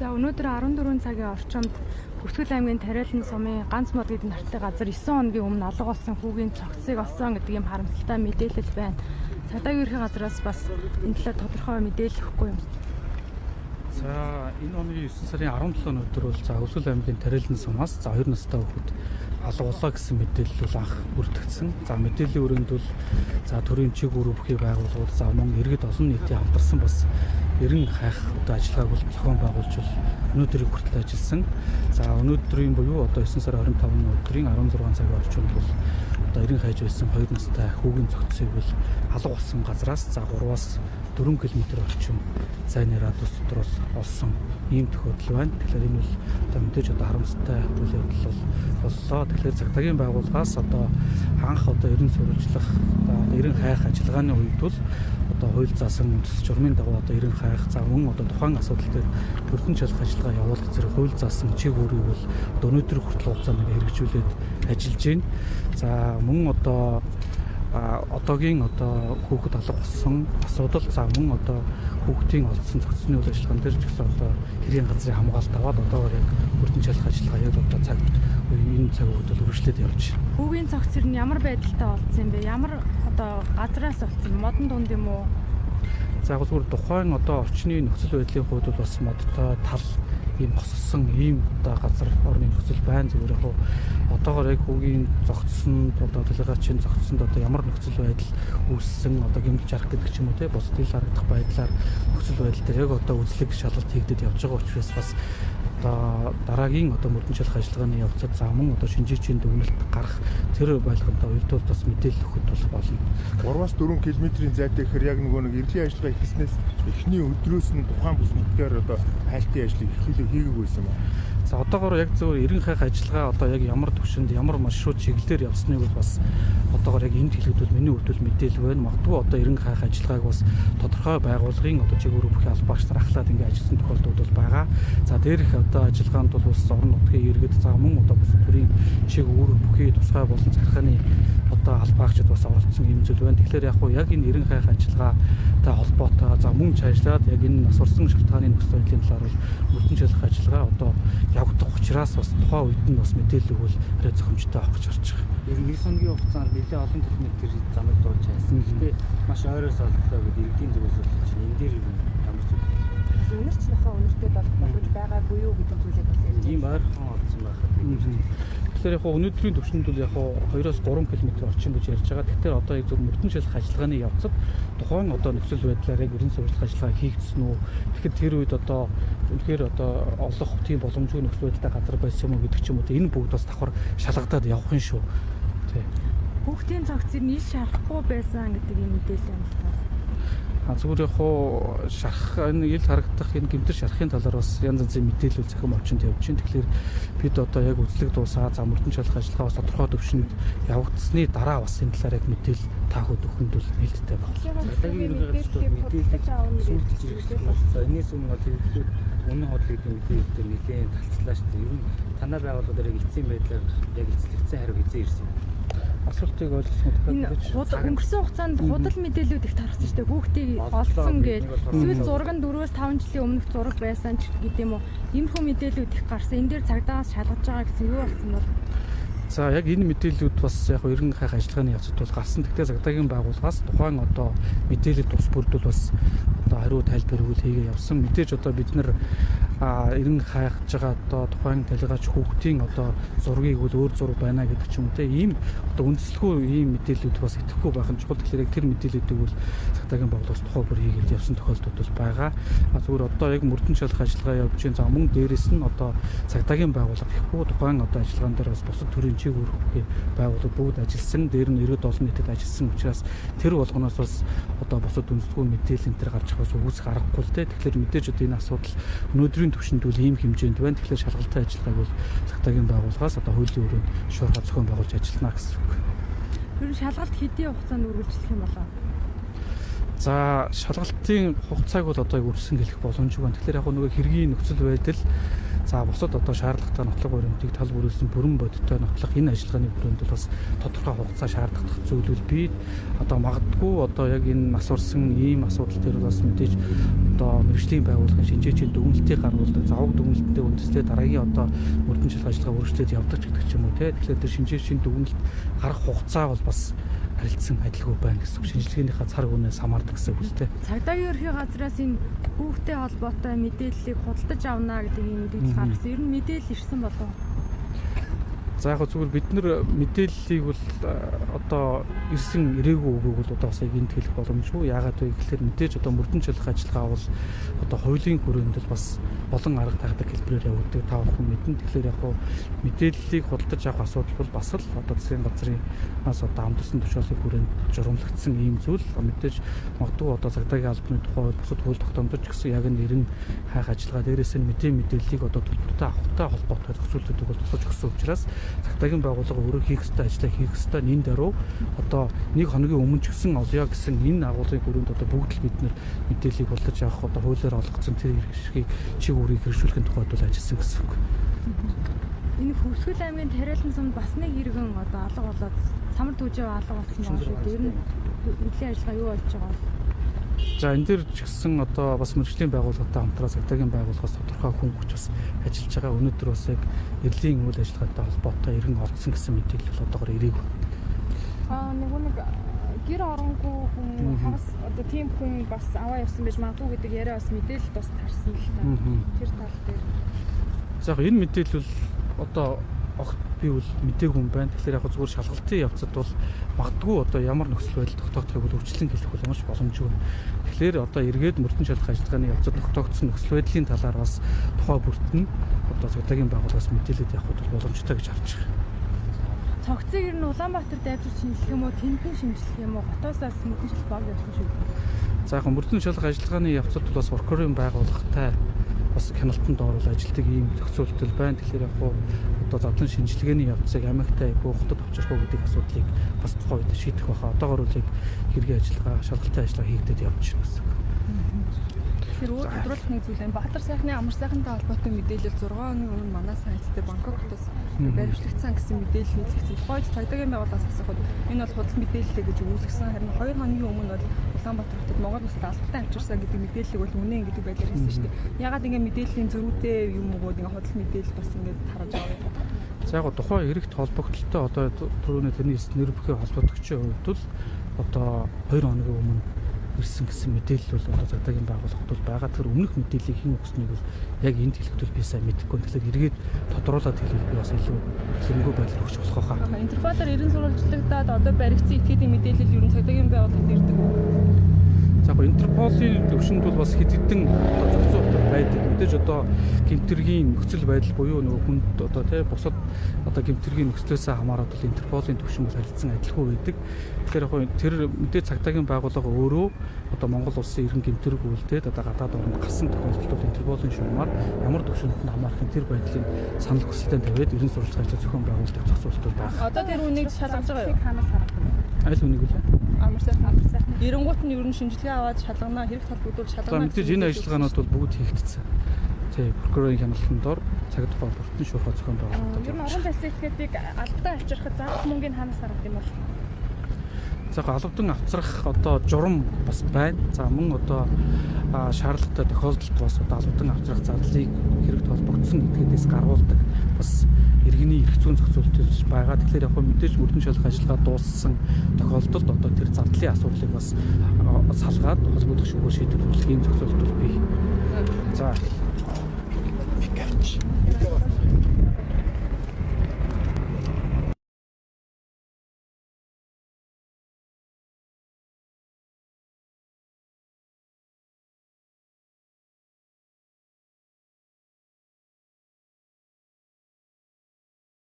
За өнөөдөр 14 цагийн орчимд Бүртгэл аймгийн Тариалан сумын ганц мод гэдэг нартай газар 9 хоногийн өмнө алга болсон хүүгийн цогцыг олсон гэдэг юм харамсалтай мэдээлэл байна. Цагдаагийн ерхий газраас бас энэ талаар тодорхой мэдээлэл өгөхгүй юм. За энэ оны 9 сарын 17-ны өдөр бол за Бүртгэл аймгийн Тариалан сумаас за 2 настай хүүхэд алга боллоо гэсэн мэдээлэл бол анх бүртгэгдсэн. За мэдээллийн өрөөнд бол за төрийн чиг үүрэг бүхий байгууллагууд за мөн иргэд олон нийтийн хамтарсан бас 90 хайх одоо ажиллагааг бол зохион байгуулж бол өнөөдрийг хүртэл ажилласан. За өнөөдрийн буюу одоо 9 сарын 25-ны өдрийн 16 цагийн орчимд бол одоо 90 хайж байсан 2 настай хүүгийн цогцыг бол алга болсон газраас за 3-аас 4 км орчим зайны радиус дотор олсон ийм тохиолдол байна. Тэгэхээр энэ бол одоо мэдээж одоо харамсалтай үйл явдал боллоо. Тэгэхээр цагдаагийн байгууллагаас одоо анх одоо 90 сурвалжлах одоо 90 хайх ажиллагааны үед бол одоо хууль заасан үндэс журмын дагуу одоо 90 хайх за мөн одоо тухайн асуудал дээр бүрдэн чалах ажиллагаа явуулах зэрэг хууль заасан чиг үүрийг бол одоо өнөөдөр хүртэл хугацаанд хэрэгжүүлээд ажиллаж байна. За мөн одоо одоогийн одоо хүүхэд алга болсон асуудал за мөн одоо хүүхдийн олдсон зохицны үйл ажиллагаан дээр ч гэсэн одоо хэрийн газрын хамгаалалт аваад одоогоор яг бүрдэн чалах ажиллагаа яг одоо цаг энэ цаг үед үргэлжлээд явж байна. Хүүгийн цогцэр нь ямар байдалтай олдсон юм бэ? Ямар одоо газраас олдсон? Модон дунд юм уу? За яг зүгээр тухайн одоо орчны нөхцөл байдлын хувьд бол бас модтой тал ийм боссон ийм одоо газар орны нөхцөл байна. Зүгээр яг одоогоор яг хүүгийн зогцсон одоо делегацийн зогцсонд одоо ямар нөхцөл байдал үүссэн одоо гэмтэж арах гэдэг ч юм уу те бус тэл харагдах байдлаар нөхцөл байдал дээр яг одоо үзлэг шалгалт хийгдэж явж байгаа учраас бас одоо дараагийн одоо мөрдөн чалах ажиллагааны явцад за мөн одоо шинжээчийн дүгнэлт гарах тэр байлгамтай уялдуул бас мэдээлэл өгөхөд бол болно. 3-аас 4 км-ийн зайтай гэхээр яг нөгөө нэг эрлийн ажиллагаа ихснээс эхний өдрөөс нь тухайн бүс нутгаар одоо хайлтын ажлыг эхлүүлээ хийгээгүй байсан ба. За одоогоор яг зөв 90 хайх ажиллагаа одоо яг ямар төвшөнд ямар маршрут чиглэлээр явсныг бол бас одоогоор яг энд хэлэхэд миний хувьд бол мэдээлэл байна. Магадгүй одоо 90 хайх ажиллагааг бас тодорхой байгууллагын одоо чиг үүрэг бүхий албаагч нар ахлаад ингэ ажилласан тохиолдлууд бол байгаа. За дээрх одоо ажиллагаанд бол бас орон нутгийн иргэд за мөн одоо бас төрийн чиг үүрэг бүхий тусгай болон захиргааны одоо албаагчид бас оролцсон юм зүйл байна. Тэгэхээр яг энэ 90 хайх ажиллагаатай холбоотой за мөн цаашлаад яг энэ нас орсон шалтгааны нөхцөл байдлын талаар бол мөрдөн чалах ажиллагаа одоо явагдах учраас бас тухайн үед нь бас мэдээлэл өгвөл арай зохимжтой авах гэж харж байгаа. Ер нь 9 хоногийн хугацаанд нэлээд олон километр замыг дуулж байсан. Гэхдээ маш ойроос олдлоо гэдэг иргэдийн зүгээс бол чинь энэ дээр ямар зүйл. Өнөр ч нөхөө өнөртэй болж байгаагүй юу гэдэг зүйлийг бас ярьж байна. Ийм ойрхон олдсон байхад. Тэгэхээр яг өнөөдрийн төвшөнд бол яг 2-оос 3 км орчим гэж ярьж байгаа. Тэгэхээр одоо яг зөв мөрдөн чалах ажиллагааны явцад тухайн одоо нөхцөл байдлаар яг ерөн сурвалжлах ажиллагаа хийгдсэн үү? Тэгэхээр тэр үед одоо үнэхээр одоо олох тийм боломжгүй нөхцөл байдалтай газар байсан юм уу гэдэг ч юм уу. Энэ бүгд бас давхар шалгадаад явах юм шүү. Тий. Хүүхдийн цогцыг нийл шарахгүй байсан гэдэг юм мэдээлэл байна л та. Зүгээр яг шарах энэ ил харагдах энэ гэмтэр шарахын талаар бас янз янзын мэдээлэл захим орчинд явж байна. Тэгэхээр бид одоо яг үзлэг дуусаа за мөрдөн чалах ажиллагаа бас тодорхой төвшөнд явагдсны дараа бас энэ талаар яг мэдээлэл та бүхэнд өгөхөнд бол нээлттэй байна. Цагдаагийн ерөнхий газрын мэдээлэл сүүлдэж ирсэн. Энэс өмнө хэлэхэд үнэн хоол гэдэг мэдээлэл дээр нэлээд талцлаа шүү дээ. Ер нь танай байгууллагуудаар яг эцсийн байдлаар яг эцлэгдсэн хариу хизээ ирсэн юм. Асуултыг ойлгосон өнгөрсөн хугацаанд худал мэдээлүүд их тархсан шүү дээ. Хүүхдийг олсон гэж эсвэл зураг нь 4-5 жилийн өмнөх зураг байсан ч гэдэг юм уу. Иймэрхүү мэдээлүүд их гарсан. Энэ дээр цагдаагаас шалгаж байгаа гэсэн юу болсон бол? За яг энэ мэдээллүүд бас яг 90 хайх ажиллагааны явцад бол гарсан. Тэгтээ цагдаагийн байгууллагаас тухайн одоо мэдээлэл тус бүрдүүл бас одоо хариу тайлбар өгөл хийгээ явсан. Мэдээж одоо бид нар 90 хайхж байгаа одоо тухайн делегаач хүүхдийн одоо зургийг бол өөр зураг байна гэдэг ч юм уу те ийм одоо үндэслэхгүй ийм мэдээллүүд бас итгэхгүй байх нь чухал. Тэгэхээр яг тэр мэдээллүүдийг бол цагдаагийн байгууллагаас тухай бүр хийгээд явсан тохиолдлууд бол байгаа. Зүгээр одоо яг мөрдөн чалах ажиллагаа явж байгаа. За мөн дээрэс нь одоо цагдаагийн байгууллага ихгүй тухайн одоо ажиллагаан дээр бас бусад төрлийн чиг үүрэг байгууллагууд бүгд ажилласан. Дээр нь 90 олон нийтэд ажилласан учраас тэр болгоноос бас одоо бусад үндэслэхгүй мэдээлэл энэ төр гарч ирэх үүсэх аргагүй л те. Тэгэхээр мэдээж одоо энэ асуудал өнөөдрийн төвшөнд бол ийм хэмжээнд байна. Тэгэхээр шалгалтын ажиллагааг бол цагдаагийн байгууллагаас одоо хуулийн өрөөнд шуурхай зохион байгуулж ажиллана гэсэн үг. Тэр шалгалт хэдийн хугацаанд үргэлжлэх юм болоо? За шалгалтын хугацааг бол одоо үргэлжлэн хэлэх боломжгүй байна. Тэгэхээр яг нөгөө хэргийн нөхцөл байдал За бусад одоо шаардлагатай нотлох баримтыг тал бүрүүлсэн бүрэн бодиттой нотлох энэ ажиллагааны хүрээнд бол бас тодорхой хугацаа шаарддаг зүйлүүд бий. Одоо магадгүй одоо яг энэ асуурсан ийм асуудал төр бас мэдээж одоо мэргэжлийн байгууллагын шинжээчийн дүгнэлтийг гаргуулдаг, завг дүгнэлттэй үндэслээ дараагийн одоо мөрдөн чөлөө ажиллагаа үргэлжлээд явдаг гэдэг ч юм уу те. Тэгэхээр тэр шинжээчийн дүгнэлт гарах хугацаа бол бас харилцан адилгүй байна гэсэн шинжилгээнийхээ цар хүнээс хамаардаг гэсэн үг л дээ. Цагдаагийн ерхий газраас энэ хүүхдэд холбоотой мэдээллийг худалдаж авна гэдэг ийм мэдээлэл гаргасан. Ер нь мэдээлэл ирсэн болов уу? За яг зүгээр бид нар мэдээллийг бол одоо ирсэн ирээгүй үгийг бол одоо бас энд хэлэх боломжгүй. Яагаад вэ гэхээр мэдээж одоо мөрдөн чөлөх ажиллагаа бол одоо хуулийн хүрээнд бол бас болон арга таадаг хэлбэрээр явагддаг та бүхэн мэднэ. Тэгэхээр яг мэдээллийг худалдаж авах асуудал бол бас л одоо засгийн газрынаас одоо хамтарсан тушаалын хүрээнд журамлагдсан ийм зүйл. Мэдээж магадгүй одоо цагдаагийн албаны тухай бусад хууль тогтоомжтой гэсэн яг нэрэн хайх ажиллагаа дээрээс нь мэдээллийг одоо төлбөртэй авахтай холбоотой зохицуултуудыг бол тусаж өгсөн учраас цагдаагийн байгууллага өөрөө хийх ёстой ажлаа хийх ёстой нин даруй одоо нэг хоногийн өмнө ч гэсэн олё гэсэн энэ агуулгын хүрээнд одоо бүгд л бид нэр мэдээллийг худалдаж авах одоо хуулиар олгоцсон тэр хэрэгшгийг чиг үрийг хэрэгжүүлэхийн тухайд бол ажилласан гэсэн үг. Энэ Хөвсгөл аймгийн Тариалан сумд бас нэг иргэн одоо алга болоод самар түжээ алга болсон байгаа шүү дээ. Ер нь хөдөлгөөний ажиллагаа юу болж байгаа вэ? За энэ дэр ч гэсэн одоо бас мэргэжлийн байгууллагатай хамтран цагдаагийн байгууллагаас тодорхой хүн хүч бас ажиллаж байгаа. Өнөөдөр бас яг эрлийн үйл ажиллагаатай холбоотой иргэн орсон гэсэн мэдээлэл бол одоогоор ирээгүй. Нэг гэр оронгүй хүн хагас одоо тийм хүн бас аваа явсан байж магадгүй гэдэг яриа бас мэдээлэл бас тарсан л та. Тэр тал дээр. За яг энэ мэдээлэл бол одоо огт би бол мдээгүй юм байна. Тэгэхээр яг зүгээр шалгалтын явцад бол магадгүй одоо ямар нөхцөл байдал тогтоогдохыг бол өвчлөн хэлэх бол ямарч боломжгүй. Тэгэхээр одоо эргээд мөрдөн чөлөх ажиллагааны явцад тогтоогдсон нөхцөл байдлын талаар бас тухай бүртэн одоо цагдаагийн байгууллагаас мэдээлэлд явах бол боломжтой гэж харж байгаа. Цогцыг ер нь Улаанбаатар дайвчилж шинжлэх юм уу, Тэндэн шинжлэх юм уу, хотоосаас мөрдөн чөлөх баг явсан шүү. За яг мөрдөн чөлөх ажиллагааны явцад бол бас прокурорын байгууллагатай бас хяналтанд орол ажилтдаг ийм зохицуултал байна. Тэгэхээр яг одоо задлан шинжилгээний явцыг амигтай хөөхдөд авчрах уу гэдэг асуудлыг бас тухайн үед шийдэх байхаа. Одоогоор үл яг хэргийн ажиллагаа, шалгалтын ажиллагаа хийгдээд явж байна гэсэн. Тэгэхээр өөр тодруулах нэг зүйл байна. Баатар сайхны амар сайхантай холбоотой мэдээлэл 6 өдрийн өмнө манай сайттай Бангкоктоос баримтлагцсан гэсэн мэдээлэл нийлэгдсэн. Тухайд цагдаагийн байгууллагаас асуухад энэ бол худал мэдээлэл гэж үүсгэсэн. Харин 2 хоногийн өмнө бол Улаанбаатар хотод Монгол улсад албатай авчирсан гэдэг мэдээллийг бол үнэн гэдэг байдлаар хэлсэн шүү дээ. Ягаад ингэ мэдээллийн зөрүүтэй юм уу ингэ худал мэдээлэл бас ингэ тараж байгаа юм. За яг тухайн эрэгт холбогдлолтой одоо түрүүний тэрний нэр бүхий холбогдогчийн хувьд бол одоо 2 хоногийн өмнө ирсэн гэсэн мэдээлэл бол одоо цагдаагийн байгууллагад бол байгаа. Тэр өмнөх мэдээллийг хэн өгснгийг бол яг энд хэлэхдээ би сайн мэдэхгүй. Тэгэхээр эргээд тодруулаад хэлвэл би бас илүү хэмгүү байдлаар өгч болох байхаа. Интерфатор 90 сурвалжлагадаад одоо баригдсан этгээдийн мэдээлэл ер нь цагдаагийн байгууллагад ирдэг үү? За яг Интерполийн төвшөнд бол бас хэд хэдэн одоо зохицуулалт байдаг. Мэдээж одоо гэмтэргийн нөхцөл байдал буюу нөгөө хүнд одоо тий бусад одоо гэмтэргийн нөхцлөөс хамаарат бол Интерполийн төвшин бол харилцан адилхан байдаг. Тэгэхээр яг тэр мэдээ цагдаагийн байгууллага өөрөө одоо Монгол улсын иргэн гэмтэрэг үйлдээд одоо гадаад орнд гарсан тохиолдолд Интерполийн шугамар ямар төвшөнд нь хамаарахын тэр байдлын санал хүсэлтээр тавиад 90 сурвалжлагын ажил зохион байгуулалтыг зохицуулдаг байна. Одоо тэр үнийг шалгаж байгаа юу? Ханаас харагдав. Аль үнийг вэ? Амар сайхан. Эренгуут нь ер нь шинжилгээ аваад шалгана, хэрэг толбогдуулж шалгана. Мэдээж энэ ажиллагаанууд бол бүгд хийгдсэн. Тий, прокурорын хяналтанд дор цагт тухайн бүртэн шуурхай зохион байгуулалтад. Ер нь орон зайсан этгээдийг албатай авчрахад заах мөнгөний ханаас харагдав юм бол. За албадан авчрах одоо журам бас байна. За мөн одоо шаардлагатай тохиолдолд бас одоо албадан авчрах зарлыг хэрэгт холбогдсон этгээдээс гаргуулдаг бас иргэний эрх зүйн зохицуулалт байгаа. Тэгэхээр яг мэдээж мөрдөн чөлөх ажиллагаа дууссан тохиолдолд одоо тэр зардлын асуудлыг бас салгаад холбогдох шүүгөө шийдвэрлэх ийм зохицуулалт бий. За